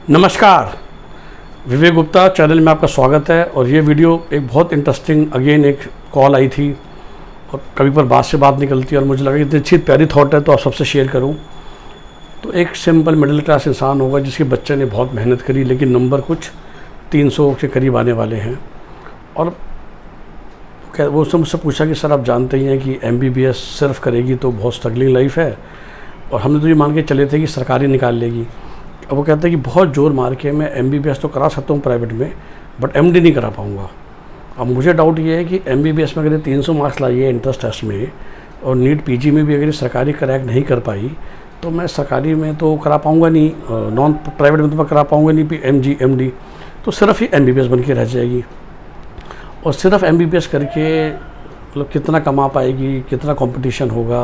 नमस्कार, विवेक गुप्ता चैनल में आपका स्वागत है। और ये वीडियो एक बहुत इंटरेस्टिंग, अगेन एक कॉल आई थी और कभी पर बात से बात निकलती है और मुझे लगा कि इतनी अच्छी प्यारी थॉट है तो आप सबसे शेयर करूं। तो एक सिंपल मिडिल क्लास इंसान होगा जिसके बच्चे ने बहुत मेहनत करी, लेकिन नंबर कुछ 300 के करीब आने वाले हैं। और वो उसने मुझसे पूछा कि सर आप जानते ही हैं कि MBBS सिर्फ करेगी तो बहुत स्ट्रगलिंग लाइफ है, और हमने तो ये मान के चले थे कि सरकारी निकाल लेगी। अब वो कहते हैं कि बहुत जोर मार के मैं MBBS तो करा सकता हूँ प्राइवेट में, बट MD नहीं करा पाऊँगा। अब मुझे डाउट ये है कि MBBS में अगर 300 मार्क्स लाइए इंट्रेंस टेस्ट में, और नीट PG में भी अगर सरकारी क्रैक नहीं कर पाई, तो मैं सरकारी में तो करा पाऊँगा नहीं, नॉन प्राइवेट में तो मैं करा पाऊँगा नहीं MG MD, तो सिर्फ ही MBBS बन के रह जाएगी। और सिर्फ MBBS करके मतलब कितना कमा पाएगी, कितना कंपटीशन होगा,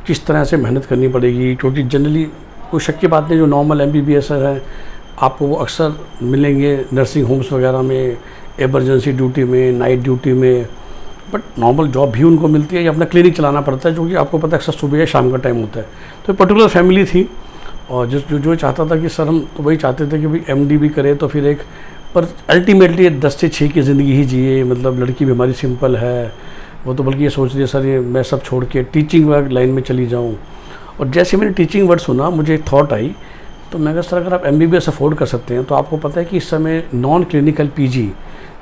किस तरह से मेहनत करनी पड़ेगी। क्योंकि जनरली कोई शक की बात नहीं, जो नॉर्मल MBBS है आपको वो अक्सर मिलेंगे नर्सिंग होम्स वगैरह में, एमरजेंसी ड्यूटी में, नाइट ड्यूटी में, बट नॉर्मल जॉब भी उनको मिलती है या अपना क्लिनिक चलाना पड़ता है, जो कि आपको पता है अक्सर सुबह या शाम का टाइम होता है। तो पर्टिकुलर फैमिली थी और जो चाहता था कि सर हम तो वही चाहते थे कि भाई MD भी करे तो फिर एक, पर अल्टीमेटली 10 से 6 की ज़िंदगी ही जिए। मतलब लड़की भी हमारी सिंपल है, वो तो बल्कि ये सोच रही है सर ये मैं सब छोड़ के टीचिंग लाइन में चली जाऊँ। और जैसे मैंने टीचिंग वर्ड सुना मुझे एक थॉट आई, तो मैं कहा सर अगर आप MBBS अफोर्ड कर सकते हैं तो आपको पता है कि इस समय नॉन क्लिनिकल PG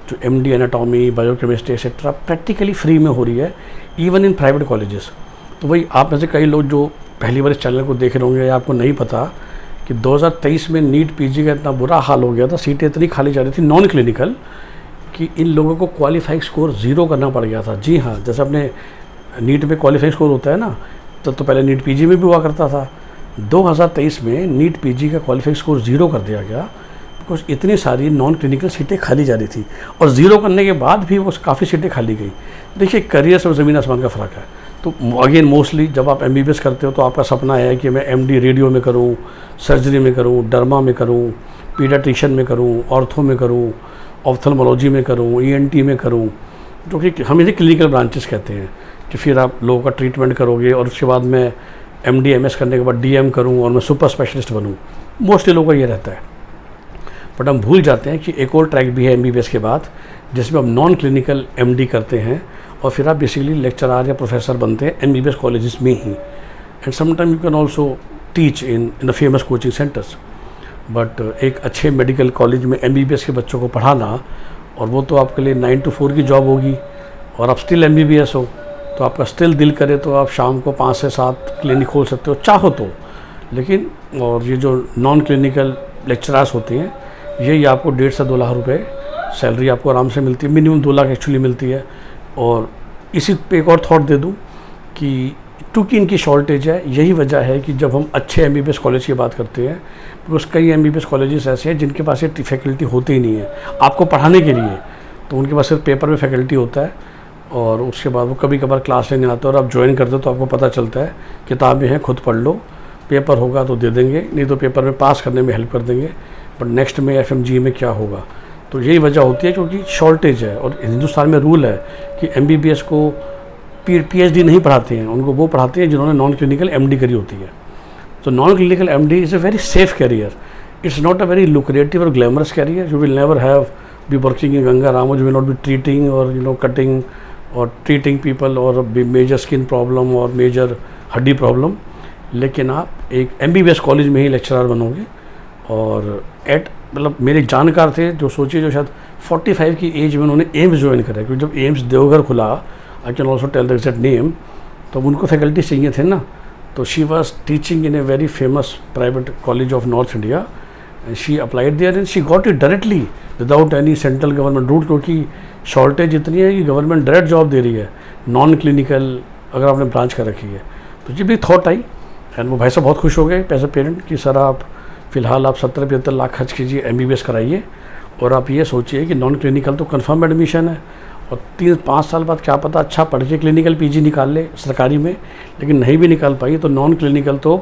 जो MD anatomy, biochemistry etcetera practically free में हो रही है, इवन इन प्राइवेट कॉलेजेस। तो वही आप में से कई लोग जो पहली बार इस चैनल को देख रहे होंगे या आपको नहीं पता कि 2023 में नीट PG का इतना बुरा हाल हो गया था, सीटें इतनी खाली जा रही थी नॉन क्लिनिकल कि इन लोगों को क्वालिफाइंग स्कोर 0 करना पड़ गया था। जी हाँ, जैसे अपने नीट में क्वालिफाइंग स्कोर होता है ना, तो पहले नीट PG में भी हुआ करता था। 2023 में नीट PG का क्वालिफाइंग स्कोर 0 कर दिया गया, बिकॉज इतनी सारी नॉन क्लिनिकल सीटें खाली जा रही थी। और 0 करने के बाद भी वो काफ़ी सीटें खाली गई। देखिए करियर और ज़मीन आसमान का फ़र्क है। तो अगेन मोस्टली जब आप MBBS करते हो तो आपका सपना है कि मैं MD रेडियो में करूँ, सर्जरी में करूँ, डर्मा में करूँ, पीडियाट्रिशियन में करूँ, ऑर्थो में करूँ, ऑप्थेल्मोलॉजी में करूँ, ENT में करूँ, जो कि हम इसे क्लिनिकल ब्रांचेस कहते हैं, कि फिर आप लोगों का ट्रीटमेंट करोगे और उसके बाद मैं MD MS करने के बाद DM करूँ और मैं सुपर स्पेशलिस्ट बनूँ। मोस्टली लोगों का ये रहता है। बट हम भूल जाते हैं कि एक और ट्रैक भी है MBBS के बाद, जिसमें हम नॉन क्लिनिकल MD करते हैं और फिर आप बेसिकली लेक्चरर या प्रोफेसर बनते हैं MBBS कॉलेजेस में ही। And sometime you can also teach in the famous coaching centres. But एक अच्छे मेडिकल कॉलेज में MBBS के बच्चों को पढ़ाना, और वो तो आपके लिए 9 to 4 की जॉब होगी, और आप स्टिल MBBS हो तो आपका स्टिल दिल करे तो आप शाम को 5 से 7 क्लिनिक खोल सकते हो चाहो तो। लेकिन और ये जो नॉन क्लिनिकल लेक्चरर्स होते हैं, यही आपको 1.5 से 2 लाख रुपए सैलरी आपको आराम से मिलती है, मिनिमम 2 लाख एक्चुअली मिलती है। और इसी पे एक और थॉट दे दूं कि क्योंकि इनकी शॉर्टेज है, यही वजह है कि जब हम अच्छे MBBS कॉलेज की बात करते हैं, बिकॉज कई MBBS कॉलेजेस ऐसे हैं जिनके पास ये फैकल्टी होती ही नहीं है आपको पढ़ाने के लिए। तो उनके पास सिर्फ पेपर में फैकल्टी होता है, और उसके बाद वो कभी कभार क्लास लेने आते हैं और आप ज्वाइन करते हो तो आपको पता चलता है किताबें हैं खुद पढ़ लो, पेपर होगा तो दे देंगे, नहीं तो पेपर में पास करने में हेल्प कर देंगे, बट नेक्स्ट में FMG में क्या होगा। तो यही वजह होती है क्योंकि शॉर्टेज है। और हिंदुस्तान में रूल है कि MBBS को PhD नहीं पढ़ाते हैं, उनको वो पढ़ाते हैं जिन्होंने नॉन क्लिनिकल MD करी होती है। तो non clinical MD is a very safe career, it's not a very lucrative और glamorous career. You will never have be working in Ganga Ram, you will not be treating और कटिंग और treating people और major skin problem और major हड्डी problem. लेकिन आप एक MBBS college में ही लेक्चरर बनोगे। और मतलब मेरे जानकार थे जो सोचिए जो शायद 45 की एज में उन्होंने एम्स ज्वाइन करा, क्योंकि जब एम्स देवघर खुला, I can also tell the exact name, तो उनको फैकल्टी चाहिए थे ना। तो she was teaching in a very famous private college of North India, and she applied there and she got it directly without any central government route, क्योंकि shortage इतनी है कि गवर्नमेंट डायरेक्ट जॉब दे रही है नॉन क्लिनिकल अगर आपने branch कर रखी है। तो ये भी थॉट आई, एंड वो भाई साहब बहुत खुश हो गए एज अ पेरेंट कि सर आप फ़िलहाल आप 70-75 लाख खर्च कीजिए, MBBS कराइए, और आप ये सोचिए कि नॉन क्लिनिकल तो कंफर्म एडमिशन है, और 3-5 साल बाद क्या पता अच्छा पढ़ के क्लिनिकल PG निकाल ले सरकारी में। लेकिन नहीं भी निकाल पाई तो नॉन क्लिनिकल तो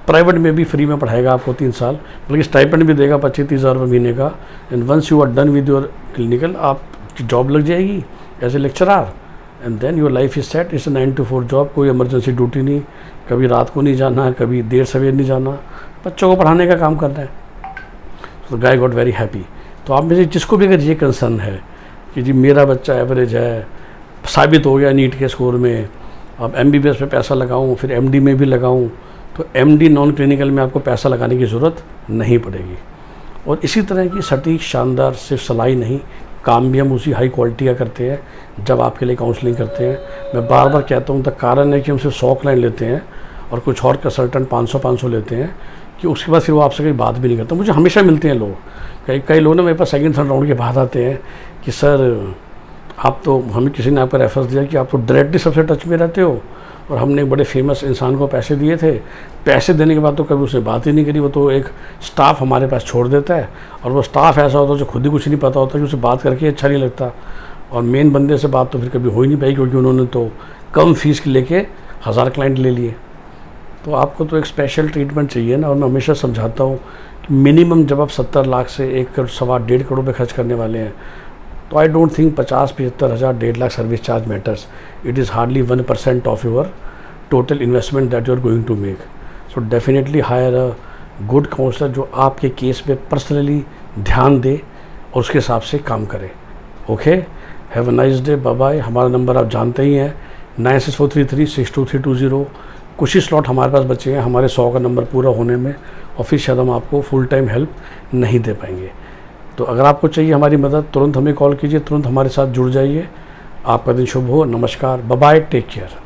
प्राइवेट में भी फ्री में पढ़ाएगा आपको 3 साल, बल्कि स्टाइपेंड भी देगा 25-30 हज़ार रुपये महीने का। And once you are done with your clinical, आपकी जॉब लग जाएगी as a lecturer, and then your life is set. It's 9 to 4 job, कोई इमरजेंसी ड्यूटी नहीं, कभी रात को नहीं जाना, कभी देर सवेर नहीं जाना, बच्चों को पढ़ाने का काम करना है। तो गाय गॉट वेरी हैप्पी। तो आप में से जिसको भी अगर ये कंसर्न है कि जी मेरा बच्चा एवरेज है, साबित हो गया नीट के स्कोर में, अब MBBS पे पैसा लगाऊं फिर MD में भी लगाऊं, तो MD नॉन क्लिनिकल में आपको पैसा लगाने की ज़रूरत नहीं पड़ेगी। और इसी तरह की सटीक शानदार सिर्फ सलाह ही नहीं, काम भी हम उसी हाई क्वालिटी का करते हैं जब आपके लिए काउंसलिंग करते हैं। मैं बार बार कहता हूँ, द कारण है कि हम सिर्फ 100 क्लाइंट लेते हैं और कुछ और कंसल्टेंट 500 लेते हैं कि उसके बाद फिर वो आपसे कोई बात भी नहीं करता। मुझे हमेशा मिलते हैं लोग, कई लोग ना मेरे पास सेकंड थर्ड राउंड के बाद आते हैं कि सर आप तो, हमें किसी ने आपका रेफरेंस दिया कि आप तो डायरेक्टली सबसे टच में रहते हो, और हमने एक बड़े फेमस इंसान को पैसे दिए थे, पैसे देने के बाद तो कभी उससे बात ही नहीं करी, वो तो एक स्टाफ हमारे पास छोड़ देता है, और वो स्टाफ ऐसा होता है जो खुद ही कुछ नहीं पता होता कि उसे बात करके अच्छा नहीं लगता, और मेन बंदे से बात तो फिर कभी हो ही नहीं पाई क्योंकि उन्होंने तो कम फीस लेके 1000 क्लाइंट ले लिए। तो आपको तो एक स्पेशल ट्रीटमेंट चाहिए ना। और मैं हमेशा समझाता हूँ कि मिनिमम जब आप 70 लाख से 1 करोड़ 1.5 करोड़ रुपये खर्च करने वाले हैं, तो आई डोंट थिंक 50-75 हज़ार 1.5 lakh service charge matters. It is hardly 1% of your total investment that you are going to make. So definitely hire a good counsellor जो आपके केस पे पर्सनली ध्यान दे और उसके हिसाब से काम करे। Okay, have a nice day, bye bye. हमारा नंबर आप जानते ही हैं 9643362320। कुछ ही स्लॉट हमारे पास बचे हैं हमारे 100 का नंबर पूरा होने में, और फिर शायद हम आपको फुल टाइम हेल्प नहीं दे पाएंगे। तो अगर आपको चाहिए हमारी मदद, तुरंत हमें कॉल कीजिए, तुरंत हमारे साथ जुड़ जाइए। आपका दिन शुभ हो। नमस्कार, बाय बाय, टेक केयर।